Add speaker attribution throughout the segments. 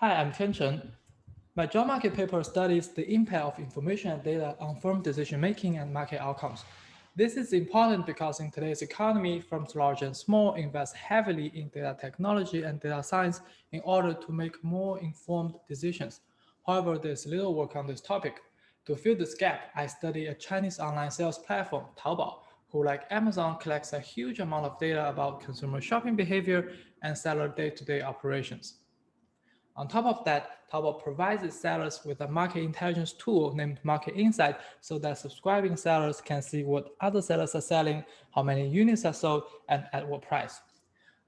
Speaker 1: Hi, I'm Tian Chen. My job market paper studies the impact of information and data on firm decision-making and market outcomes. This is important because in today's economy, firms large and small invest heavily in data technology and data science in order to make more informed decisions. However, there's little work on this topic. To fill this gap, I study a Chinese online sales platform, Taobao, who, like Amazon, collects a huge amount of data about consumer shopping behavior and seller day-to-day operations. On top of that, Taobao provides its sellers with a market intelligence tool named Market Insight so that subscribing sellers can see what other sellers are selling, how many units are sold, and at what price.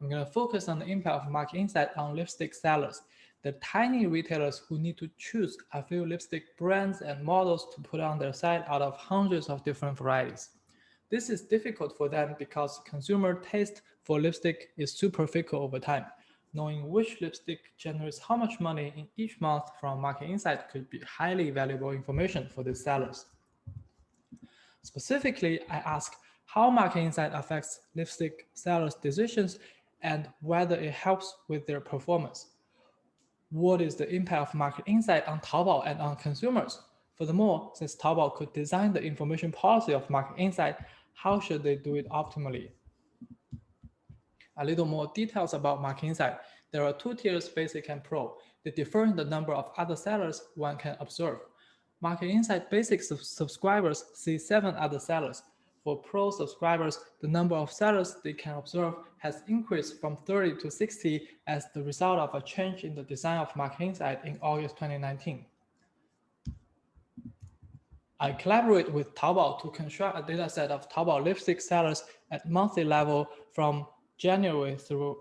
Speaker 1: I'm going to focus on the impact of Market Insight on lipstick sellers, the tiny retailers who need to choose a few lipstick brands and models to put on their site out of hundreds of different varieties. This is difficult for them because consumer taste for lipstick is super fickle over time. Knowing which lipstick generates how much money in each month from market insight could be highly valuable information for these sellers. Specifically, I ask how market insight affects lipstick sellers' decisions and whether it helps with their performance. What is the impact of market insight on Taobao and on consumers? Furthermore, since Taobao could design the information policy of market insight, how should they do it optimally? A little more details about Market Insight. There are two tiers, Basic and Pro. They differ in the number of other sellers one can observe. Market Insight Basic subscribers see 7 other sellers. For Pro subscribers, the number of sellers they can observe has increased from 30 to 60 as the result of a change in the design of Market Insight in August 2019. I collaborate with Taobao to construct a dataset of Taobao lipstick sellers at monthly level from January through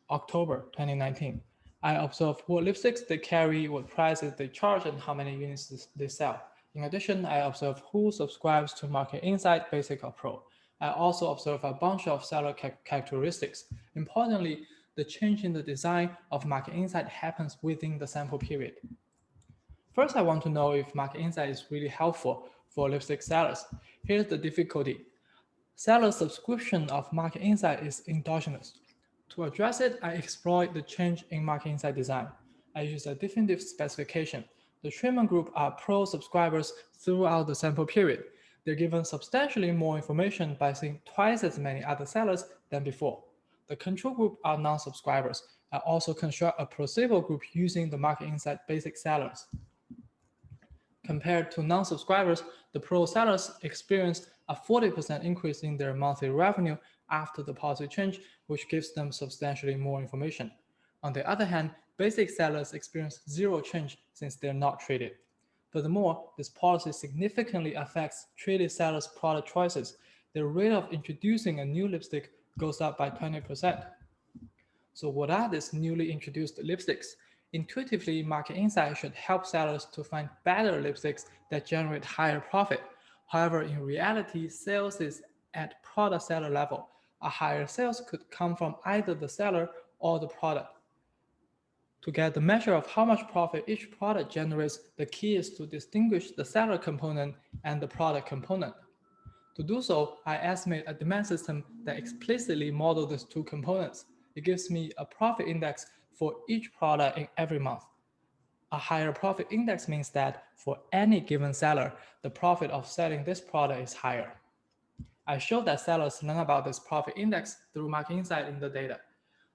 Speaker 1: October 2019. I observe what lipsticks they carry, what prices they charge, and how many units they sell. In addition, I observe who subscribes to Market Insight Basic or Pro. I also observe a bunch of seller characteristics. Importantly, the change in the design of Market Insight happens within the sample period. First, I want to know if Market Insight is really helpful for lipstick sellers. Here's the difficulty. Seller subscription of Market Insight is endogenous. To address it, I exploit the change in Market Insight design. I use a definitive specification. The treatment group are pro subscribers throughout the sample period. They're given substantially more information by seeing twice as many other sellers than before. The control group are non-subscribers. I also construct a placebo group using the Market Insight basic sellers. Compared to non-subscribers, the pro sellers experienced a 40% increase in their monthly revenue after the policy change, which gives them substantially more information. On the other hand, basic sellers experience zero change since they're not traded. Furthermore, this policy significantly affects traded sellers' product choices. The rate of introducing a new lipstick goes up by 20%. So what are these newly introduced lipsticks? Intuitively, Market Insight should help sellers to find better lipsticks that generate higher profit. However, in reality, sales is at product seller level. A higher sales could come from either the seller or the product. To get the measure of how much profit each product generates, the key is to distinguish the seller component and the product component. To do so, I estimate a demand system that explicitly models these two components. It gives me a profit index for each product in every month. A higher profit index means that for any given seller, the profit of selling this product is higher. I show that sellers learn about this profit index through Market Insight in the data.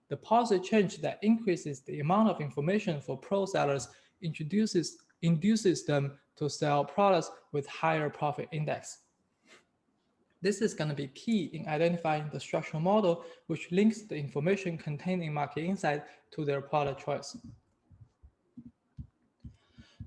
Speaker 1: The policy change that increases the amount of information for pro sellers induces them to sell products with higher profit index. This is going to be key in identifying the structural model which links the information contained in Market Insight to their product choice.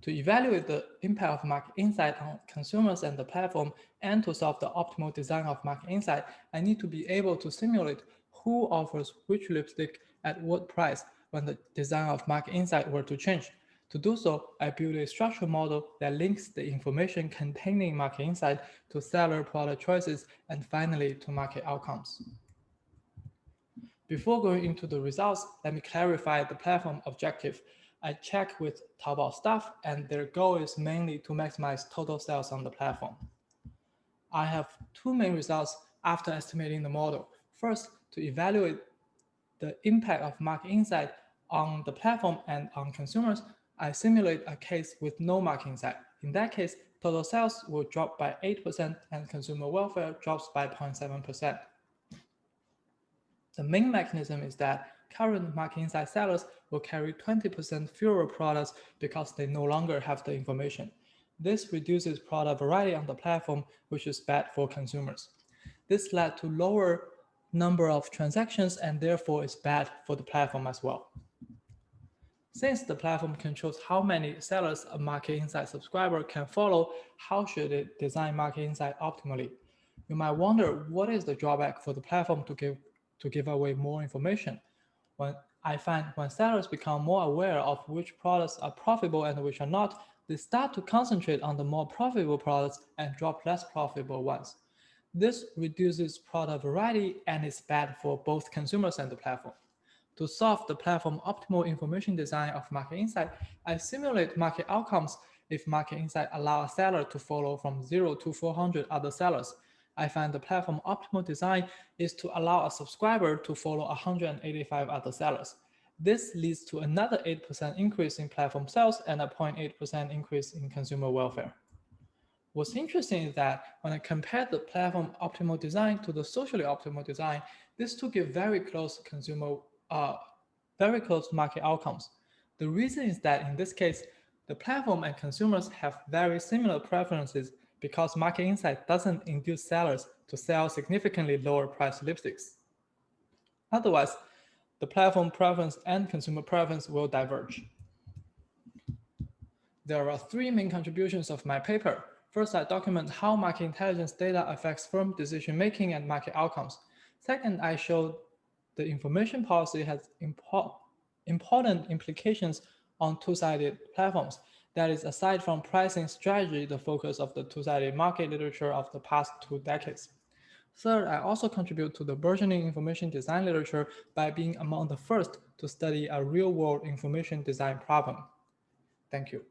Speaker 1: To evaluate the impact of Market Insight on consumers and the platform and to solve the optimal design of Market Insight, I need to be able to simulate who offers which lipstick at what price when the design of Market Insight were to change. To do so, I build a structural model that links the information containing Market Insight to seller product choices and finally to market outcomes. Before going into the results, let me clarify the platform objective. I check with Taobao staff and their goal is mainly to maximize total sales on the platform. I have two main results after estimating the model. First, to evaluate the impact of Market Insight On the platform and on consumers, I simulate a case with no market insight. In that case, total sales will drop by 8% and consumer welfare drops by 0.7%. The main mechanism is that current market insight sellers will carry 20% fewer products because they no longer have the information. This reduces product variety on the platform, which is bad for consumers. This led to lower number of transactions and therefore is bad for the platform as well. Since the platform controls how many sellers a market insight subscriber can follow, how should it design market insight optimally? You might wonder, what is the drawback for the platform to give away more information? When sellers become more aware of which products are profitable and which are not, they start to concentrate on the more profitable products and drop less profitable ones. This reduces product variety and is bad for both consumers and the platform. To solve the platform optimal information design of market insight, I simulate market outcomes if market insight allow a seller to follow from 0 to 400 other sellers. I find the platform optimal design is to allow a subscriber to follow 185 other sellers. This leads to another 8% increase in platform sales and a 0.8% increase in consumer welfare. What's interesting is that when I compare the platform optimal design to the socially optimal design, these two give very close market outcomes. The reason is that in this case, the platform and consumers have very similar preferences because market insight doesn't induce sellers to sell significantly lower priced lipsticks. Otherwise, the platform preference and consumer preference will diverge. There are three main contributions of my paper. First, I document how market intelligence data affects firm decision-making and market outcomes. Second, I show the information policy has important implications on two-sided platforms. That is, aside from pricing strategy, the focus of the two-sided market literature of the past 2 decades. Third, I also contribute to the burgeoning information design literature by being among the first to study a real-world information design problem. Thank you.